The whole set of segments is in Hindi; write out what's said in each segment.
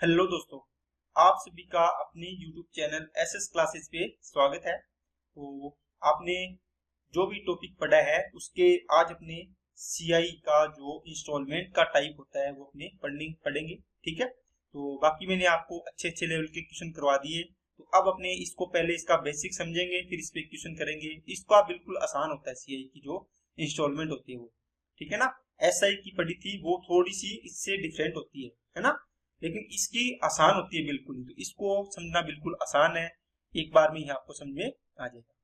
हेलो दोस्तों, आप सभी का अपने YouTube चैनल एसएस क्लासेस पे स्वागत है। तो आपने जो भी टॉपिक पढ़ा है उसके आज अपने सीआई का जो इंस्टॉलमेंट का टाइप होता है वो अपने पढ़ेंगे। ठीक है, तो बाकी मैंने आपको अच्छे अच्छे लेवल के क्वेश्चन करवा दिए। तो अब अपने इसको पहले इसका बेसिक समझेंगे, फिर इस पे क्वेश्चन करेंगे। इसका बिल्कुल आसान होता है सीआई की जो इंस्टॉलमेंट होती है वो। ठीक है ना। एसआई की पढ़ी थी वो थोड़ी सी इससे डिफरेंट होती है ना। लेकिन इसकी आसान होती है बिल्कुल ही, तो इसको समझना बिल्कुल आसान है। एक बार में ही आपको समझ में आ जाएगा।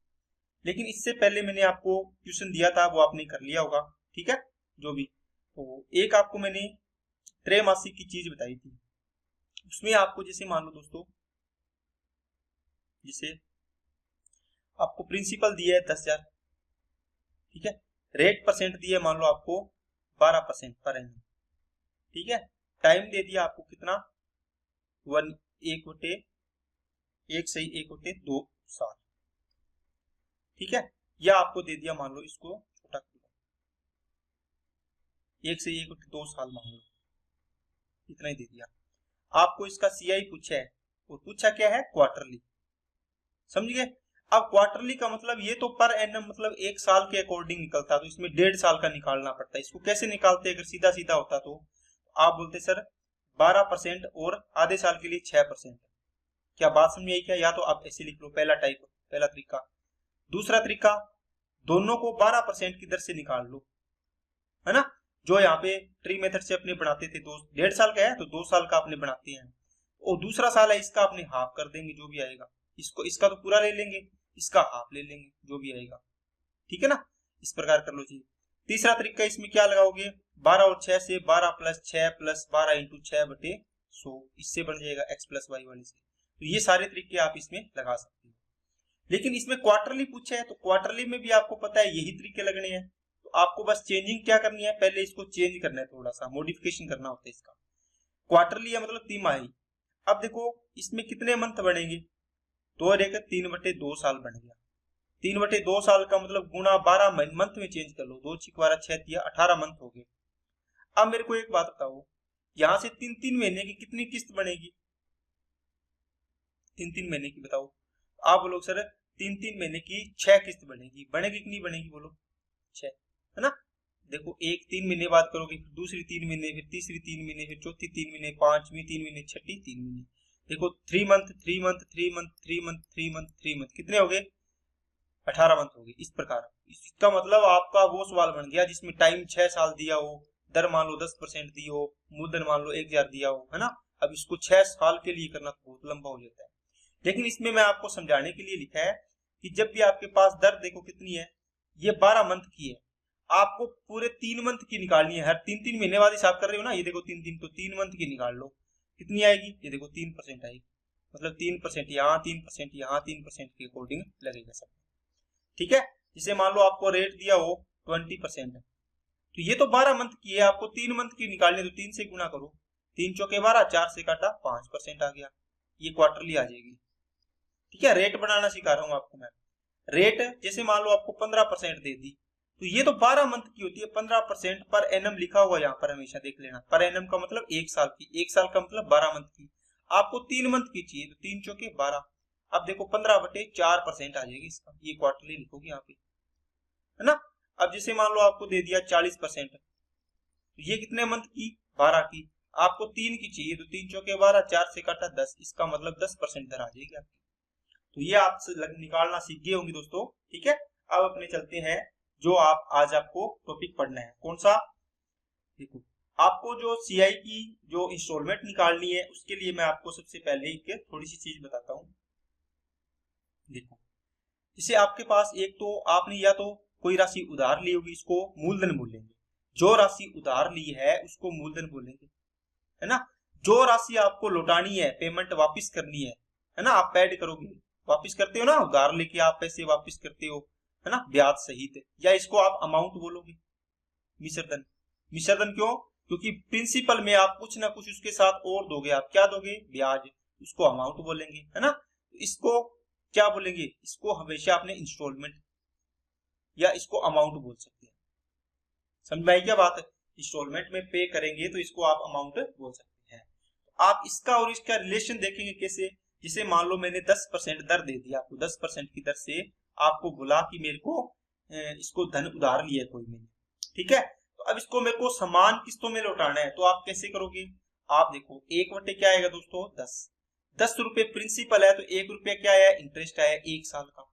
लेकिन इससे पहले मैंने आपको क्वेश्चन दिया था वो आपने कर लिया होगा। ठीक है, जो भी तो एक आपको मैंने त्रैमासिक की चीज बताई थी। उसमें आपको जैसे मान लो दोस्तों, जैसे आपको प्रिंसिपल दिया है 10,000। ठीक है, रेट परसेंट दिया मान लो आपको 12% पर एनम। ठीक है, टाइम दे दिया आपको कितना, 1/1/2 साल। ठीक है, या आपको दे दिया मान लो इसको छोटा 1/1/2 साल मान लो, इतना ही दे दिया। आपको इसका सीआई पूछा है और पूछा क्या है, क्वार्टरली। समझ गए। अब क्वार्टरली का मतलब ये तो पर एनम मतलब एक साल के अकॉर्डिंग निकलता है, तो इसमें 1.5 साल का निकालना पड़ता है। इसको कैसे निकालते अगर सीधा सीधा होता तो आप बोलते सर 12% और आधे साल के लिए 6%। क्या बात समझ आई क्या? या तो आप ऐसे लिख लो, पहला टाइप, पहला तरीका। दूसरा तरीका, दोनों को 12% की दर से निकाल लो, है ना। जो यहाँ पे ट्री मेथड से अपने बनाते थे, 1.5 साल का है तो 2 साल का अपने बनाते हैं। और दूसरा साल है इसका अपने हाफ कर देंगे जो भी आएगा। इसको इसका तो पूरा ले लेंगे, इसका हाफ ले लेंगे जो भी आएगा। ठीक है ना, इस प्रकार कर लो जी। तीसरा तरीका इसमें क्या लगाओगे, 12 और 6 से 12 + 6 + 12 × 6/100, इससे बन जाएगा x + y वाले से। तो ये सारे तरीके आप इसमें लगा सकते हो। लेकिन इसमें क्वार्टरली पूछा है तो क्वार्टरली में भी आपको पता है यही तरीके लगने हैं। तो आपको बस चेंजिंग क्या करनी है, पहले इसको चेंज करना है, थोड़ा सा मॉडिफिकेशन करना होता है इसका। क्वार्टरली है मतलब तिमाही। अब देखो इसमें कितने मंथ बनेंगे, 2 और 1 3/2 साल बन गया। 3/2 साल का मतलब गुणा 12 मंथ में चेंज कर लो, 2 × 12 = 6 = 18 मंथ हो गए। अब मेरे को एक बात बताओ, यहां से 3-3 महीने की कितनी किस्त बनेगी, 3-3 महीने की बताओ। आप बोलो सर 3-3 महीने की 6 किस्त बनेगी। बनेगी कि नहीं बनेगी, बोलो 6, है ना। देखो एक 3 महीने बाद करोगे, फिर दूसरी 3 महीने, फिर तीसरी 3 महीने, फिर चौथी 3 महीने, पांचवी 3 महीने, छठी 3 महीने। देखो 3 month 3 month 3 month 3 month 3 month 3 month कितने हो गए, 18 मंथ हो गए। इस प्रकार इसका मतलब आपका वो सवाल बन गया जिसमें टाइम 6 साल दिया हो, दर मान लो 10% दी हो, मूलधन मान लो 1,000 दिया हो, है ना। अब इसको 6 साल के लिए करना तो बहुत लंबा हो जाता है। लेकिन इसमें मैं आपको समझाने के लिए लिखा है कि जब भी आपके पास दर देखो कितनी है, ये 12 मंथ की है, आपको पूरे 3 मंथ की निकालनी है। हर 3-3 महीने बाद हिसाब कर रहे हो ना, ये देखो 3-3 तो 3 मंथ की निकाल लो, कितनी आएगी, ये देखो 3% आएगी। मतलब 3% यहाँ, 3% यहाँ, 3% के अकॉर्डिंग लगेगा सब। ठीक है, जिसे मान लो आपको रेट दिया हो 20%, तो ये तो 12 मंथ की है, आपको 3 मंथ की निकालनी है तो 3 से गुना करो, 3 चौके 12, 4 से काटा 5% आ गया, ये क्वार्टरली आ जाएगी। ठीक है, रेट बनाना सिखा रहा हूं आपको मैं। रेट जैसे मान लो आपको 15% दे दी, तो ये तो 12 मंथ की होती है। 15% पर एनम लिखा हुआ यहाँ पर हमेशा देख लेना, पर एनम का मतलब 1 साल की, 1 साल का मतलब 12 मंथ की। आपको 3 मंथ की चाहिए तो 3 चौके 12। अब देखो 15/4% आ जाएगी इसका, ये क्वार्टरली लिखोगे यहाँ पे, है ना। अब जैसे मान लो आपको दे दिया 40%, तो ये कितने मंथ की, 12 की। आपको 3 की चाहिए तो 3 चौके 12, 4 से काटा 10, इसका मतलब 10% दर आ जाएगी आपकी। तो ये आप निकालना सीख गए होंगे दोस्तों। ठीक है, अब अपने चलते हैं जो आप आज आपको टॉपिक पढ़ना है, कौन सा। देखो आपको जो सीआई की जो इंस्टॉलमेंट निकालनी है उसके लिए मैं आपको सबसे पहले एक थोड़ी सी चीज बताता हूँ। देखो जैसे आपके पास एक तो आपने या तो कोई राशि उधार ली होगी, इसको मूलधन बोलेंगे। जो राशि उधार ली है उसको मूलधन बोलेंगे, है ना। जो राशि आपको लौटानी है, पेमेंट वापस करनी है ना, आप पेड करोगे, वापस करते हो ना, उधार लेके आप पैसे वापस करते हो, है ना, ब्याज सहित, या इसको आप अमाउंट बोलोगे, मिश्रधन। मिश्रधन क्यों, क्योंकि प्रिंसिपल में आप कुछ ना कुछ उसके साथ और दोगे, आप क्या दोगे, ब्याज, उसको अमाउंट बोलेंगे, है ना। इसको क्या बोलेंगे, इसको हमेशा अपने इंस्टॉलमेंट या इसको अमाउंट बोल सकते हैं। समझ में आई क्या बात है, इंस्टॉलमेंट में पे करेंगे तो इसको आप अमाउंट बोल सकते हैं। आप इसका और इसका रिलेशन देखेंगे कैसे। जिसे मान लो मैंने 10% दर दे दिया आपको, 10% की दर से आपको बोला कि मेरे को इसको धन उधार लिया कोई मैंने, ठीक है। तो अब इसको मेरे को समान किस्तों में लौटाना है, तो आप कैसे करोगे। आप देखो 1 क्या आएगा दोस्तों 10 रुपए प्रिंसिपल है, तो 1 रुपया क्या आया इंटरेस्ट आया 1 साल का।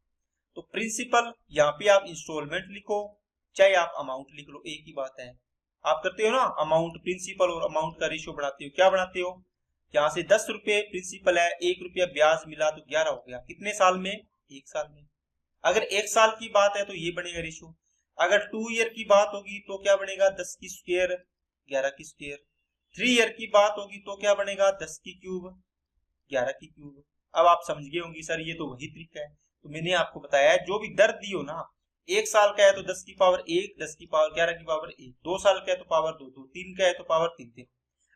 तो प्रिंसिपल यहाँ पे आप इंस्टॉलमेंट लिखो चाहे आप अमाउंट लिख लो, एक ही बात है। आप करते हो ना अमाउंट, प्रिंसिपल और अमाउंट का रेशियो बढ़ाते हो, क्या बढ़ाते हो। यहाँ से 10 रुपए प्रिंसिपल है, 1 रुपया ब्याज मिला तो 11 हो गया, कितने साल में 1 साल में। अगर 1 साल की बात है तो ये बनेगा रेशियो। अगर 2 ईयर की बात होगी तो क्या बनेगा 10 की स्क्वायर 11 की स्क्वायर। 3 ईयर की बात होगी तो क्या बनेगा 10 की क्यूब 11 की क्यूब। अब आप समझ गए होंगे सर ये तो वही तरीका है। तो मैंने आपको बताया है जो भी दर दी हो ना, 1 साल का है तो 10 की पावर 1, 10 की पावर 11 की पावर 1, 2 साल का है तो पावर 2, 3 का है तो पावर 3।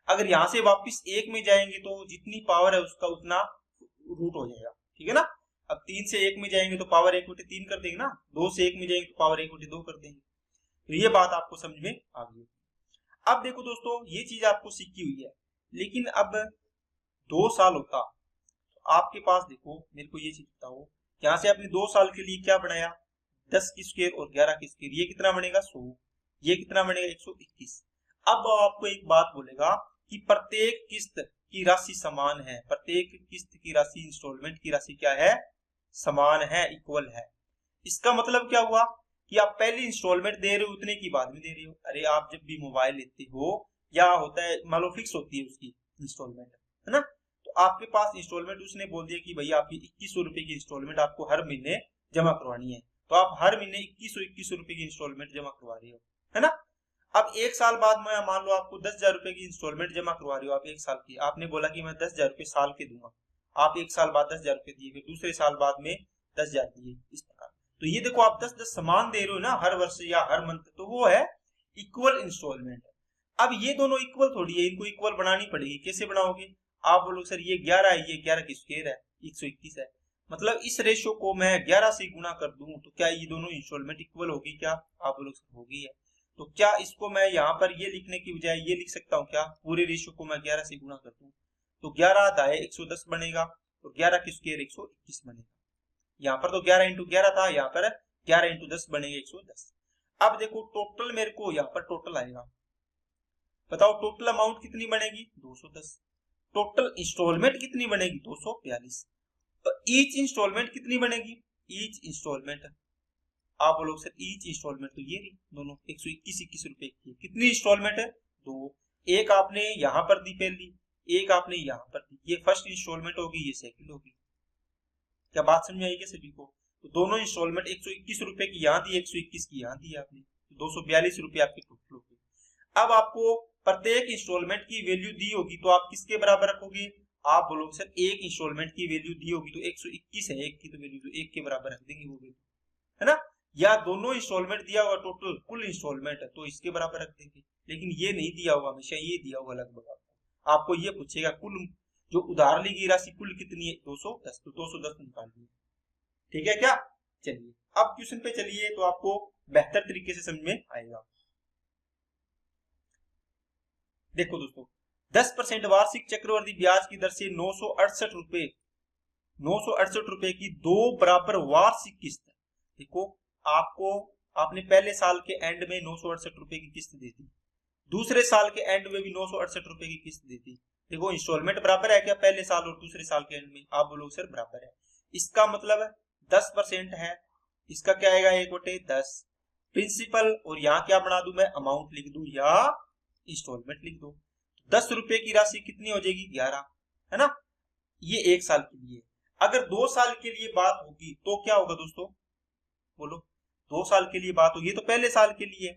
अगर यहाँ से वापिस 1 में जाएंगे तो जितनी पावर है उसका उतना रूट हो जाएगा, ठीक है ना। अब 3 से 1 में जाएंगे तो पावर 1/3 कर देंगे ना, 2 से 1 में जाएंगे तो पावर 1/2 कर देंगे। तो ये बात आपको समझ में आ गई। अब देखो दोस्तों ये चीज आपको सीखी हुई है, लेकिन अब 2 साल होता तो आपके पास देखो मेरे को ये चीज बताओ, यहाँ से आपने 2 साल के लिए क्या बनाया 10 की स्क्वायर और 11 की स्क्वायर, ये कितना बनेगा 100, ये कितना बनेगा 121। अब आपको एक बात बोलेगा कि प्रत्येक किस्त की राशि समान है, प्रत्येक किस्त की राशि इंस्टॉलमेंट की राशि क्या है समान है, इक्वल है। इसका मतलब क्या हुआ कि आप पहली इंस्टॉलमेंट दे रहे हो उतने की बाद में दे रहे हो। अरे आप जब भी मोबाइल लेते हो या होता है मान लो फिक्स होती है उसकी इंस्टॉलमेंट, है ना। तो आपके पास इंस्टॉलमेंट उसने बोल दिया कि भैया आपकी 2100 रुपए की इंस्टॉलमेंट आपको हर महीने जमा करवानी है, तो आप हर महीने 2100 रुपए की इंस्टॉलमेंट जमा करवा रहे हो, है ना। अब 1 साल बाद में मान लो आपको 10,000 रुपए की इंस्टॉलमेंट जमा करवा रहे हो आप 1 साल की, आपने बोला कि मैं 10,000 रुपए साल के दूंगा, आप 1 साल बाद 10,000 रुपए दिए, फिर दूसरे साल बाद में 10,000 दिए, इस प्रकार। तो ये देखो आप 10-10 समान दे रहे हो ना हर वर्ष या हर मंथ, तो वो है इक्वल इंस्टॉलमेंट। अब ये दोनों इक्वल थोड़ी है, इनको इक्वल बनानी पड़ेगी। कैसे बनाओगे, आप बोलो सर ये 11 है, ये 11 की स्क्वायर है 121 है, मतलब इस रेशियो को मैं 11 से गुणा कर दूं तो क्या ये दोनों इंस्टॉलमेंट इक्वल होगी क्या, आप बोलो सर होगी है। तो क्या इसको मैं यहाँ पर ये लिखने की बजाय ये लिख सकता हूँ क्या, पूरे रेशियो को मैं 11 से गुणा कर दूं तो 11 दाए 110 बनेगा और 11 की स्क्वायर 121 बनेगा। यहाँ पर तो 11 × 11 था, यहाँ पर 11 × 10 बनेगा 110। अब देखो टोटल मेरे को यहाँ पर टोटल आएगा, बताओ टोटल अमाउंट कितनी बनेगी 210, टोटल इंस्टॉलमेंट कितनी बनेगी 242। तो ईच इंस्टॉलमेंट कितनी बनेगी, ईच इंस्टॉलमेंट आप बोलो सर ईच इंस्टॉलमेंट तो ये रही दोनों 121 रुपए की। कितनी इंस्टॉलमेंट है 2, एक आपने यहाँ पर दी पहली, एक आपने यहाँ पर दी, ये फर्स्ट इंस्टॉलमेंट होगी ये सेकंड होगी। क्या बात समझ में आएगी सभी को। तो दोनों इंस्टॉलमेंट 121 रुपए की यहाँ दी, 121 की यहाँ दी आपने, तो 242 रुपए आपके टोटल हो गए। अब आपको प्रत्येक इंस्टॉलमेंट की वैल्यू दी होगी तो आप किसके बराबर रखोगे, आप बोलोगे सर एक इंस्टॉलमेंट की वैल्यू दी होगी तो 121 है, एक की तो वैल्यू तो 1 के बराबर रख देंगे वो वैल्यू, है ना। या दोनों इंस्टॉलमेंट दिया हुआ टोटल कुल इंस्टॉलमेंट है तो इसके बराबर रख देंगे। लेकिन ये नहीं दिया होगा, हमेशा ये दिया होगा लगभग आपको ये पूछेगा कुल जो उधार ली गई राशि कुल कितनी है 210, तो 210 निकालिए, ठीक है क्या। चलिए अब क्वेश्चन पे चलिए तो आपको बेहतर तरीके से समझ में आएगा। देखो दोस्तों 10% वार्षिक चक्रवर्ती ब्याज की दर से 968 रुपए की 2 बराबर वार्षिक किस्त। देखो आपने पहले साल के एंड में 968 रुपए की किस्त दी थी, दूसरे साल के एंड में भी 968 रुपए की किस्त दी थी। देखो इंस्टॉलमेंट बराबर है क्या पहले साल और दूसरे साल के एंड में, आप बोलोगे सर बराबर है। इसका मतलब 10% है, इसका क्या आएगा 1/10 प्रिंसिपल, और यहाँ क्या बना दूं मैं अमाउंट लिख दूं या इंस्टॉलमेंट लिख दो। 10 रुपए की राशि कितनी हो जाएगी 11, है ना। ये 1 साल के लिए। अगर 2 साल के लिए बात होगी तो क्या होगा दोस्तों, बोलो 2 साल के लिए बात होगी तो पहले साल के लिए,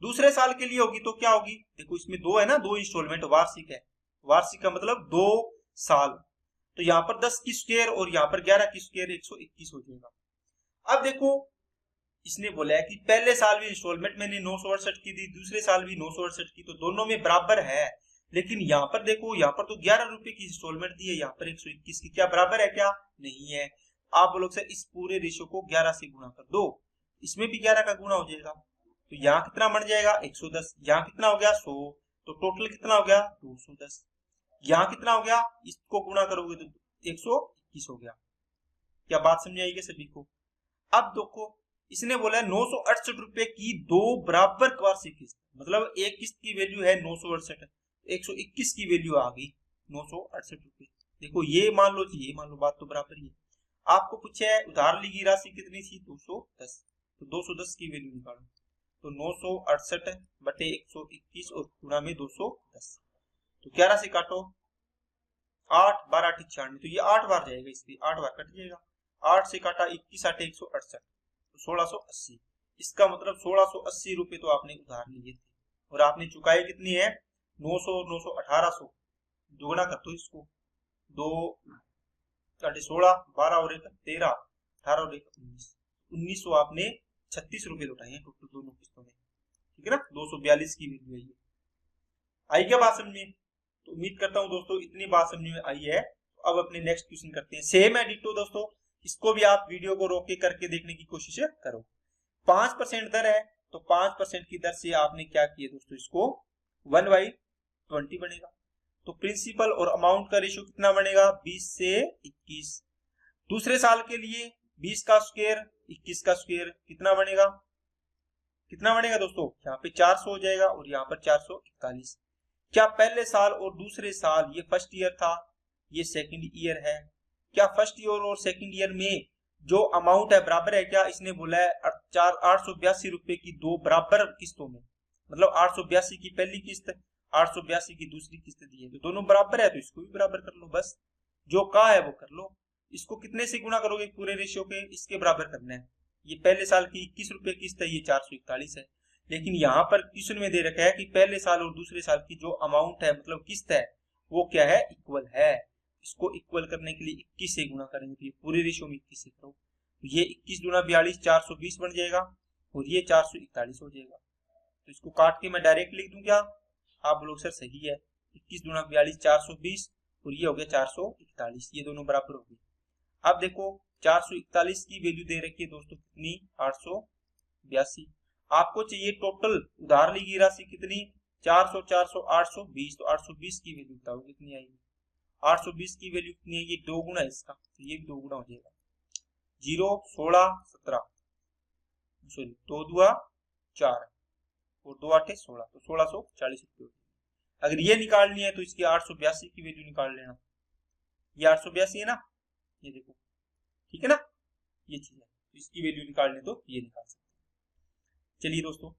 दूसरे साल के लिए होगी तो क्या होगी, देखो इसमें 2 है ना, 2 इंस्टॉलमेंट वार्षिक है, वार्षिक का मतलब 2 साल, तो यहाँ पर 10 की स्क्वायर और यहाँ पर 11 की स्क्वायर 121 हो जाएगा। अब देखो इसने बोला है कि पहले साल भी इंस्टॉलमेंट मैंने 968 की दी, दूसरे साल भी 968 की, तो दोनों में बराबर है। लेकिन यहाँ पर देखो यहाँ पर तो 11 रुपए की इंस्टॉलमेंट दी है, यहाँ पर 121 की, क्या बराबर है क्या, नहीं है। आप बोलोगे सर इस पूरे रेशियो को 11 से गुणा कर दो, इसमें भी 11 का गुणा हो जाएगा, तो यहाँ कितना बन जाएगा 110, यहाँ कितना हो गया 100, तो टोटल कितना हो गया 210। यहाँ कितना हो गया, इसको गुणा करोगे तो 121 हो गया। क्या बात समझ आएगी सभी को? अब देखो इसने बोला है 968 रुपए की 2 बराबर वार्षिक किस्त, मतलब एक किस्त की वैल्यू है 968, 121 की वैल्यू आ गई 968 रुपए। देखो ये मान लो, ये मान लो, बात तो बराबर ही है। आपको पूछा है उधार ली गई राशि कितनी थी, 210, तो 210 की वैल्यू निकालो, तो 968 बटे 121 और गुणा में 210, तो 11 से काटो, 8 12 8 96, तो ये 8 बार जाएगा, इसलिए 8 बार कट जाएगा। 8 से काटा 21 8 168, तो 1680। इसका मतलब 1680 रुपए तो आपने उधार लिए थे और आपने चुकाए कितनी है, 900 900 1800, दुगना कर दो इसको, 2 16 12 और 1 13, 18 और 1 19, 1900 आपने 36 रुपए लौटाए हैं टोटल दोनों किस्तों में, ठीक है ना। 242 की वैल्यू है ये। आई क्या बात समझ में? तो उम्मीद करता हूं दोस्तों इतनी बात समझ में आई है। तो अब अपने नेक्स्ट क्वेश्चन करते हैं, सेम है डिटो दोस्तों, इसको भी आप वीडियो को रोक के करके देखने की कोशिश करो। 5% दर है, तो 5% की दर से आपने क्या किया दोस्तों, इसको 1/20 बनेगा। तो प्रिंसिपल और अमाउंट का रेशियो कितना बनेगा, 20 से 21। दूसरे साल के लिए 20 का स्क्वायर 21 का स्क्वायर कितना बनेगा, कितना बनेगा दोस्तों, यहाँ पे 400 हो जाएगा और यहाँ पर 441। क्या पहले साल और दूसरे साल, ये फर्स्ट ईयर था, ये सेकंड ईयर है, क्या फर्स्ट ईयर और सेकंड ईयर में जो अमाउंट है बराबर है? क्या इसने बोला है 882 रुपए की 2 बराबर किस्तों में, मतलब 882 की पहली किस्त, 882 की दूसरी किस्त दी है, तो दोनों बराबर है, तो इसको भी बराबर कर लो, बस जो कहा है वो कर लो। इसको कितने से गुणा करोगे, पूरे रेशियो के इसके बराबर करना है। ये पहले साल की 21 रुपए किस्त है, ये 441 है, लेकिन यहाँ पर क्वेश्चन में दे रखा है कि पहले साल और दूसरे साल की जो अमाउंट है, मतलब किस्त है, वो क्या है, इक्वल है। इसको इक्वल करने के लिए 21 से गुणा करेंगे, तो ये पूरे रेशियो में 21 से करो, तो ये 21 दूना 42 420 बन जाएगा और ये 441 हो जाएगा। तो इसको काट के मैं डायरेक्ट लिख दूं क्या, आप बोलोगे सर सही है, 21 दूना 42 420 और ये हो गया 441, ये दोनों बराबर हो गए। अब देखो 441 की वैल्यू दे रखी है दोस्तों कितनी, 882। आपको चाहिए टोटल उधार ली गई राशि कितनी, 400 400 820, तो 820 की वैल्यू बताओ कितनी आएगी। 820 की वैल्यू कितनी है, ये 2 गुना है इसका, तो ये भी 2 गुना हो जाएगा, 0 16 17, सॉरी 2 दुआ 4 और 2 8 16, तो 1640 रुपये। अगर ये निकालनी है तो इसकी 882 की वैल्यू निकाल लेना, ये 882 है ना, ये देखो, ठीक है ना, ये चीज है, तो इसकी वैल्यू निकालने तो ये निकाल सकते हैं। चलिए दोस्तों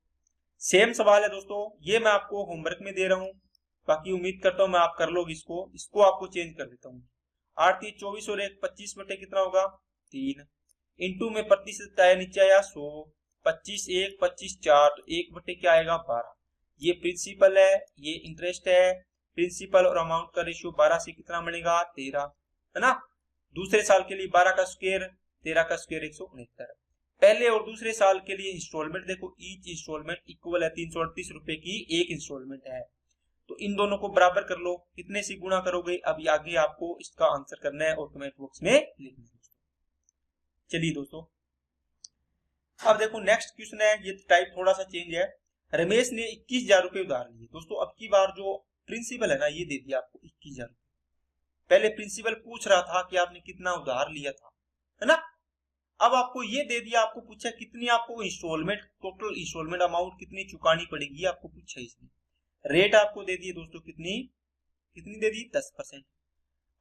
सेम सवाल है दोस्तों, ये मैं आपको होमवर्क में दे रहा हूं, बाकी उम्मीद करता हूं मैं आप कर लोगे इसको आपको चेंज कर देता हूं। 8 3 24 और 1 25 बटे कितना होगा 3, इंटू में प्रतिशत आया नीचे आया 100, 25 1 25 4, तो 1 बटे क्या आएगा 12। ये प्रिंसिपल है, ये इंटरेस्ट है, प्रिंसिपल और अमाउंट का रेशियो 12 से कितना बनेगा 13, है ना। दूसरे साल के लिए 12 का स्क्वायर 13 का स्क्वायर 169। पहले और दूसरे साल के लिए इंस्टॉलमेंट देखो, ईच इंस्टॉलमेंट इक्वल है 338 रुपए की एक इंस्टॉलमेंट है, तो इन दोनों को बराबर कर लो, कितने से गुणा करोगे, अभी आगे आपको इसका आंसर करना है और कमेंट बॉक्स में लिखना है। चलिए दोस्तों अब देखो नेक्स्ट क्वेश्चन है, ये टाइप थोड़ा सा चेंज है। रमेश ने 21,000 रुपए उधार लिए दोस्तों, अब की बार जो प्रिंसिपल है ना ये दे दिया आपको 21,000 रुपए। पहले प्रिंसिपल पूछ रहा था कि आपने कितना उधार लिया था, है ना, अब आपको ये दे दिया, आपको पूछा कितनी आपको इंस्टॉलमेंट, टोटल इंस्टॉलमेंट अमाउंट कितनी चुकानी पड़ेगी, आपको पूछा इसमें। रेट आपको दे दिए दोस्तों कितनी कितनी दे दी 10%।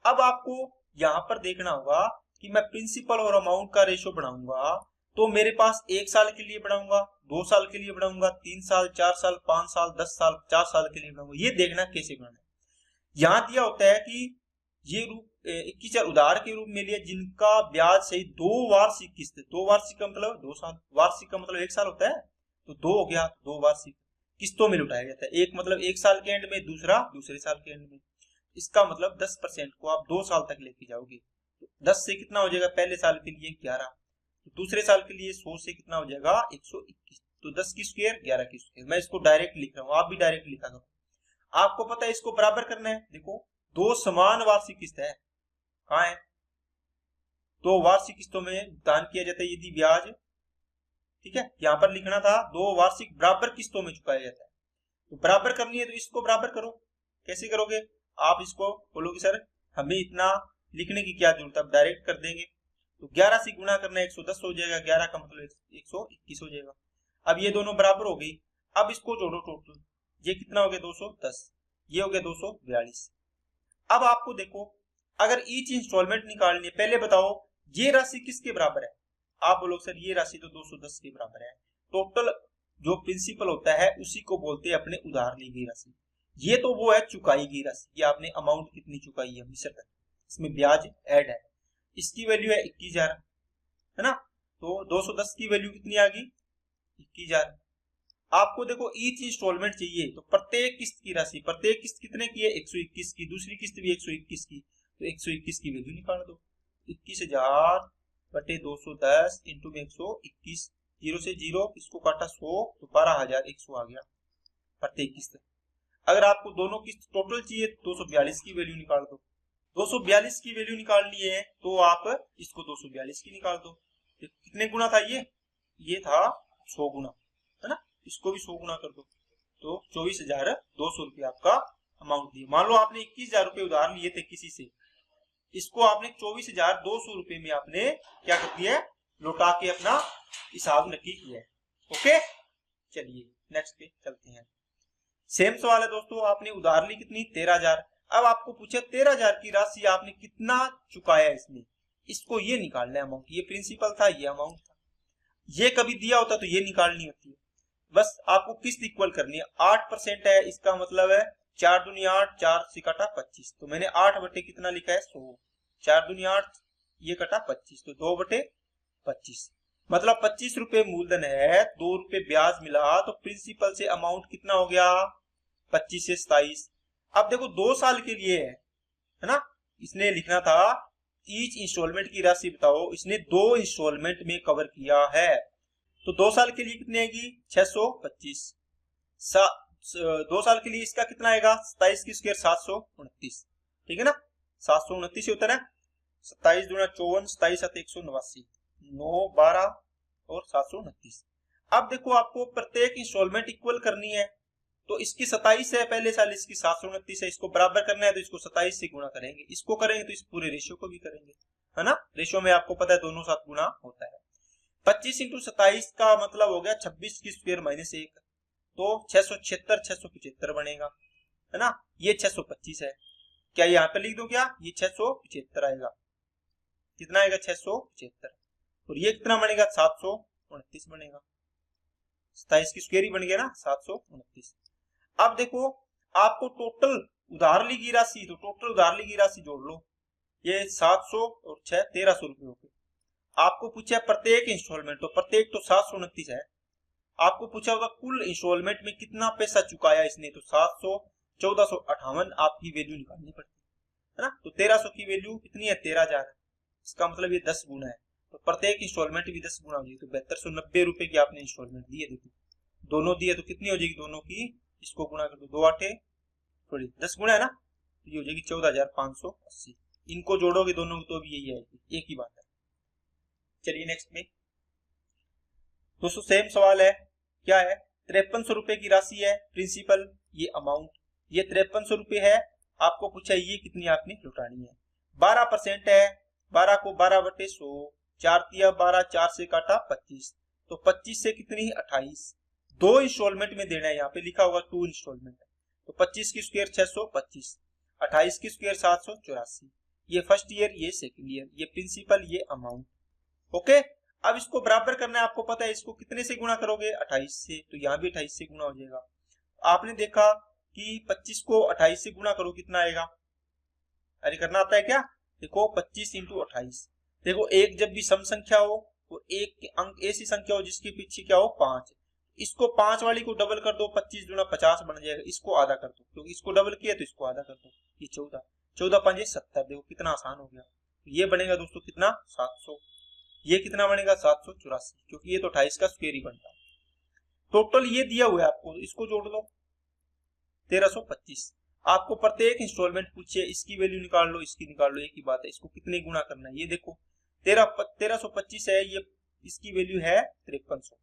अब आपको यहां पर देखना होगा कि मैं प्रिंसिपल और अमाउंट का रेशियो बढ़ाऊंगा, तो मेरे पास 1 साल के लिए बढ़ाऊंगा, 2 साल के लिए बढ़ाऊंगा, 3 साल 4 साल 5 साल 10 साल 50 साल के लिए बढ़ाऊंगा, ये देखना कैसे बढ़ाना है। यहां दिया होता है कि ये रूप 21,000 उधार के रूप में लिया जिनका ब्याज सही 2 वार्षिक किस्त, 2 वार्षिक का मतलब 2 साल, वार्षिक का मतलब 1 साल होता है, तो 2 हो गया, 2 वार्षिक किस्तों में लुटाया जाता है, एक मतलब 1 साल के एंड में, दूसरा दूसरे साल के एंड में। इसका मतलब 10% को आप 2 साल तक लेके जाओगे, तो 10 से कितना हो जाएगा, पहले साल के लिए 11, तो दूसरे साल के लिए 100 से कितना हो जाएगा 121, तो 10 की स्क्वायर 11 की स्क्वायर। मैं इसको डायरेक्ट लिख रहा हूँ, आप भी डायरेक्ट लिखा करो। आपको पता है इसको बराबर करना है, देखो 2 समान वार्षिक किस्त है, कहाँ है, तो वार्षिक किस्तों में भुगतान किया जाता है यदि ब्याज, ठीक है, यहां पर लिखना था 2 वार्षिक बराबर किस्तों में चुकाया जाता है, तो बराबर करनी है तो इसको बराबर करो, कैसे करोगे, आप इसको बोलोगे सर हमें इतना लिखने की क्या जरूरत है, डायरेक्ट कर देंगे। तो 11 से गुणा करना 110 हो जाएगा, 11 का मतलब 121 हो जाएगा। अब ये दोनों बराबर हो गई। अब इसको जोड़ो टोटल, ये कितना हो गया 210, ये हो गया 242। अब आपको देखो अगर ईच इंस्टॉलमेंट निकालनी है, पहले बताओ ये राशि किसके बराबर है। आप बोलो सर ये राशि तो 210 के बराबर है। टोटल जो प्रिंसिपल होता है उसी को बोलते हैं अपने उधार ली गई राशि। ये तो वो है चुकाई गई राशि, ये आपने अमाउंट कितनी चुकाई है मिश्र तक, इसमें ब्याज ऐड है। इसकी वैल्यू है 21,000, है ना। तो 210 की वैल्यू कितनी आ गई 21,000। आपको देखो ईच इंस्टॉलमेंट चाहिए, तो प्रत्येक किस्त की राशि, प्रत्येक किस्त कितने की है 121 की, दूसरी किस्त भी 121 की, तो 121 की वैल्यू निकाल दो। 21,000 बटे 210 इंटू में 121, 0 से 0 इसको काटा 100, तो 12,100 आ गया प्रत्येक किस्त। अगर आपको दोनों किस्त टोटल चाहिए 242 की वैल्यू निकाल दो। 242 की वैल्यू निकालनी है तो आप इसको 242 की निकाल दो। कितने गुना था ये था 100 गुना, है ना। इसको भी 100 गुना कर दो, तो 24,200 रुपये आपका अमाउंट दिया। मान लो आपने 21,000 रुपये उधार लिए थे किसी से, इसको आपने 24,200 रुपये में आपने क्या कर दिया, लौटा के अपना हिसाब नक्की किया है। ओके, चलिए नेक्स्ट पे चलते हैं। सेम सवाल है दोस्तों, आपने उधार ली कितनी 13,000। अब आपको पूछा 13,000 की राशि आपने कितना चुकाया इसमें, इसको ये निकालना है अमाउंट। ये प्रिंसिपल था, ये अमाउंट था। ये कभी दिया होता तो ये निकालनी होती है। बस आपको किस्त इक्वल करनी है। 8% है, इसका मतलब है 4 दूनी 8, 4 से कटा 25, तो मैंने 8 बटे कितना लिखा है 100, 4 दूनी 8, ये कटा 25, तो 2 बटे 25, मतलब 25 रुपए मूलधन है, 2 रुपए ब्याज मिला, तो प्रिंसिपल से अमाउंट कितना हो गया 25 से 27। अब देखो 2 साल के लिए है ना, इसने लिखना था ईच इंस्टॉलमेंट की राशि बताओ, इसने 2 इंस्टॉलमेंट में कवर किया है, तो 2 साल के लिए कितनी आएगी 625। 2 साल के लिए इसका कितना आएगा 27 की स्क्वायर 729, ठीक है ना। 729 होता है ना, 27 दूना 54, 27 7 189, 9 12 और 729। अब देखो आपको प्रत्येक इंस्टॉलमेंट इक्वल करनी है, तो इसकी 27 है पहले साल, इसकी 729 है, इसको बराबर करना है तो इसको 27 से गुणा करेंगे, इसको करेंगे तो इस पूरे रेशियो को भी करेंगे, है ना। रेशियो में आपको पता है दोनों साथ गुणा होता है। 25 इंटू 27 का मतलब हो गया 26 की स्क्वायर माइनस 1, तो 676 675 बनेगा, है ना। ये 625 है, क्या यहाँ पे लिख दो क्या, ये 675 आएगा, कितना आएगा 675, और ये कितना बनेगा 729 बनेगा, 27 की स्क्वायर ही बन गया ना 729। अब देखो आपको टोटल उधार ली गई राशि, तो टोटल उधार ली गई राशि जोड़ लो, ये 700 और 6 1300 रुपये हो गए। आपको पूछा प्रत्येक इंस्टॉलमेंट, तो प्रत्येक तो 729 है, आपको पूछा होगा कुल इंस्टॉलमेंट में कितना पैसा चुकाया इसने, तो 700 1458 आपकी वैल्यू निकालनी पड़ती है ना। तो 1300 की वैल्यू कितनी है 13,000 है, इसका मतलब ये 10 गुना है, तो प्रत्येक इंस्टॉलमेंट भी 10 गुना हो जाएगी, तो 7290 रुपए की आपने इंस्टॉलमेंट दी है। देखो दोनों दिए तो कितनी हो जाएगी, दोनों की इसको गुणा कर दो, 2 8 थोड़ी 10 गुना है ना, तो ये हो जाएगी 14,580। इनको जोड़ोगे दोनों तो भी यही आएगी, एक ही बात है। चलिए नेक्स्ट में दोस्तों सेम सवाल है, क्या है 5300 रुपए की राशि है प्रिंसिपल, ये अमाउंट, ये 5300 रुपए है। आपको पूछा ये कितनी आपने लौटानी है, 12% है, 12 को 12 बटे 100, 4 तिया 12, 4 से काटा 25, तो 25 से कितनी 28, 2 इंस्टॉलमेंट में देना है, यहाँ पे लिखा होगा 2 इंस्टॉलमेंट है, तो 25 की स्क्वायर 625, 28 की स्क्वायर 784, ये फर्स्ट ईयर ये सेकंड ईयर, ये प्रिंसिपल ये अमाउंट। ओके, अब इसको बराबर करना है, आपको पता है इसको कितने से गुणा करोगे 28 से, तो यहाँ भी 28 से गुणा हो जाएगा। आपने देखा कि 25 को 28 से गुणा करो कितना आएगा, अरे करना आता है क्या, देखो 25 इंटू 28, देखो एक जब भी सम संख्या हो और एक अंक ऐसी संख्या हो जिसके पीछे क्या हो 5, इसको 5 वाली को डबल कर दो, 25 दूना 50 बन जाएगा, इसको आधा कर दो, क्योंकि इसको डबल किया तो इसको आधा कर दो, ये 14, 14 5 70, देखो कितना आसान हो गया। ये बनेगा दोस्तों कितना 700, ये कितना बनेगा 784, क्योंकि ये तो 28 का स्क्वायर ही बनता है। टोटल ये दिया हुआ है आपको, इसको जोड़ लो 1325। आपको प्रत्येक इंस्टॉलमेंट पूछे, इसकी वैल्यू निकाल लो, इसकी निकाल लो, एक ही बात है, इसको कितने गुना करना है, ये देखो 1325 है, ये इसकी वैल्यू है 5300,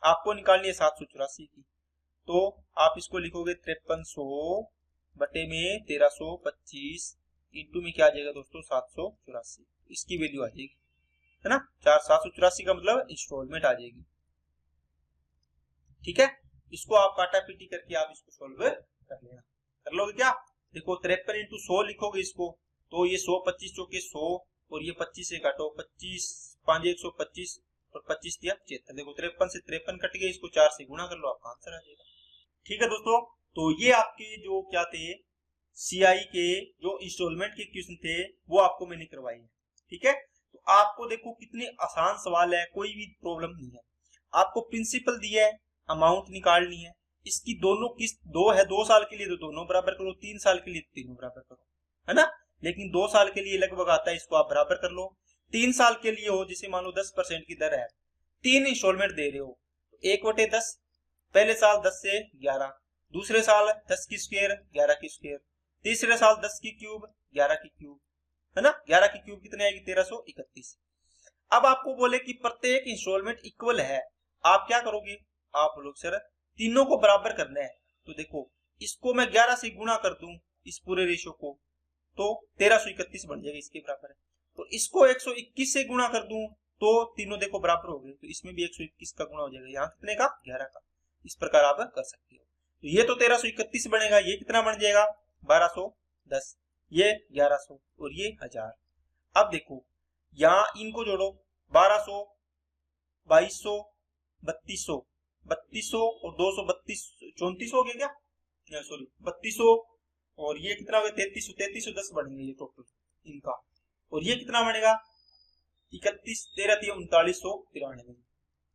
आपको निकालनी है 784 की, तो आप इसको लिखोगे 5300 बटे में 1325 इंटू में क्या आ जाएगा दोस्तों 784, इसकी वैल्यू आ जाएगी, है ना। 784 का मतलब इंस्टॉलमेंट आ जाएगी। ठीक है, इसको आप काटा पीटी करके आप इसको सोल्व कर लेना। कर लोगे क्या? देखो 53 इंटू 100 लिखोगे इसको, तो ये 100 25 चौके 100 और ये 25 से काटो, 25 5 125 और 25 दिया 75। देखो 53 से 53 कट गए, इसको 4 से गुणा कर लो, आपका आंसर आ जाएगा। ठीक है दोस्तों, तो ये आपके जो क्या थे सीआई के जो इंस्टॉलमेंट के क्वेश्चन थे वो आपको मैंने करवाए हैं। ठीक है, तो आपको देखो कितने आसान सवाल है, कोई भी प्रॉब्लम नहीं है। आपको प्रिंसिपल दिया है, अमाउंट निकालनी है, इसकी दोनों किस्त 2 है, 2 साल के लिए तो दोनों बराबर करो, 3 साल के लिए तो तीनों बराबर करो, है ना। लेकिन 2 साल के लिए लगभग आता है, इसको आप बराबर कर लो। 3 साल के लिए हो, जैसे मान लो 10% की दर है, 3 इंस्टॉलमेंट दे रहे हो, 1/10, पहले साल 10 से 11, दूसरे साल 10 की स्क्वायर 11 की स्क्वायर, तीसरे साल 10 की क्यूब 11 की क्यूब, है ना। 11 की क्यूब कितने आएगी 1331। अब आपको बोले कि प्रत्येक इंस्टॉलमेंट इक्वल है, आप क्या करोगे? आप लोग सर तीनों को बराबर करना है, तो देखो इसको मैं 11 से गुणा कर दूं इस पूरे रेशियो को, तो 1331 बन जाएगा, इसके बराबर है। तो इसको 121 से गुणा कर दूं तो तीनों देखो बराबर हो गए, तो इसमें भी 121 का गुणा हो जाएगा, यहाँ कितने का 11 का। इस प्रकार आप कर सकते हो। तो ये तो 1331 बनेगा, ये कितना बन जाएगा 1210, ये 1100 और ये 1000। अब देखो यहाँ इनको जोड़ो, 1200 2200 3200, 3200 और 232 3400 हो गया क्या, सॉरी 3200 और ये कितना हो गया 3300, 3310 बनेंगे ये टोटल इनका। और ये कितना बनेगा 31 13 3993।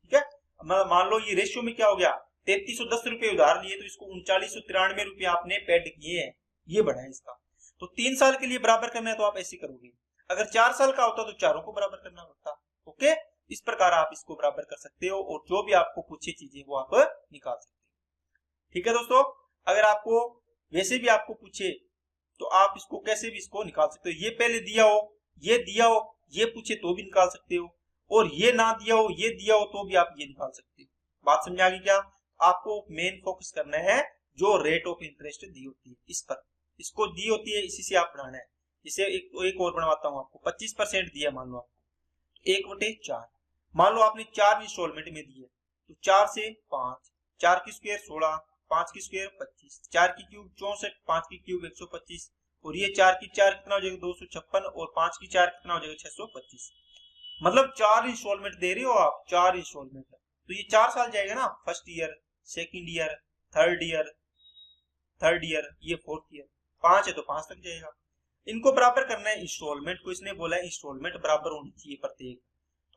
ठीक है, मान लो ये रेशियो में क्या हो गया 3310 रुपए उधार लिए, तो इसको 3993 रुपए आपने पेड किए हैं, ये बढ़ा है इसका। तो 3 साल के लिए बराबर करना है तो आप ऐसे करोगे, अगर 4 साल का होता तो चारों को बराबर करना पड़ता। ओके, इस प्रकार आप इसको बराबर कर सकते हो और जो भी आपको पूछे चीजें वो आप निकाल सकते हो। ठीक है दोस्तों, अगर आपको वैसे भी आपको पूछे तो आप इसको कैसे भी इसको निकाल सकते हो। ये पहले दिया हो, ये दिया हो, ये पूछे तो भी निकाल सकते हो, और ये ना दिया हो, ये दिया हो तो भी आप ये निकाल सकते हो। बात समझ आ गई क्या? आपको मेन फोकस करना है जो रेट ऑफ इंटरेस्ट दी होती है इस पर, इसको दी होती है इसी से आप बढ़ाना है। जैसे एक और बनवाता हूं आपको, 25% दिया मान लो आपको, 1/4 मान लो आपने 4 इंस्टॉलमेंट में दिए, तो 4 से 5, 4 की स्क्वायर 16, 5 की स्क्वायर 25, 4 की क्यूब 64, 5 की क्यूब 125 और ये 4 की 4 कितना हो जाएगा 256 और 5 की 4 कितना हो जाएगा 625। मतलब 4 इंस्टॉलमेंट दे रहे हो आप, 4 इंस्टॉलमेंट, तो ये 4 साल जाएगा ना, first year, second year, third year, ये फोर्थ ईयर, 5 है तो 5 तक जाएगा। इनको बराबर करना है इंस्टॉलमेंट को, इसने बोला है इंस्टॉलमेंट बराबर होनी चाहिए प्रत्येक।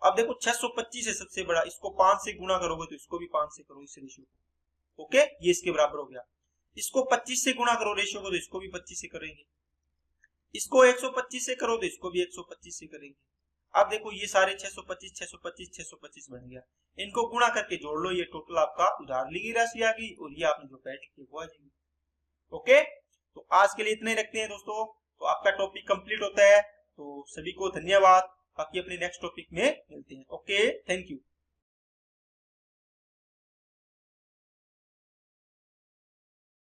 अब देखो 625 है सबसे बड़ा, इसको 5 से गुणा करोगे तो इसको भी 5 से करो इस रेशियो को। ओके, ये इसके बराबर हो गया। इसको 25 से गुणा करो रेशियो को, तो इसको भी 25 से करेंगे। इसको 125 से करो तो इसको भी 125 से करेंगे। अब देखो ये सारे 625 625 625 बन गया, इनको गुणा करके जोड़ लो, ये टोटल आपका उधार ली गई राशि आ गई और ये आपने जो पेड की वो आ जाएगी। ओके, तो आज के लिए इतना ही रखते हैं दोस्तों, तो आपका टॉपिक कंप्लीट होता है। तो सभी को धन्यवाद, बाकी अपने नेक्स्ट टॉपिक में मिलते हैं। Okay, thank you.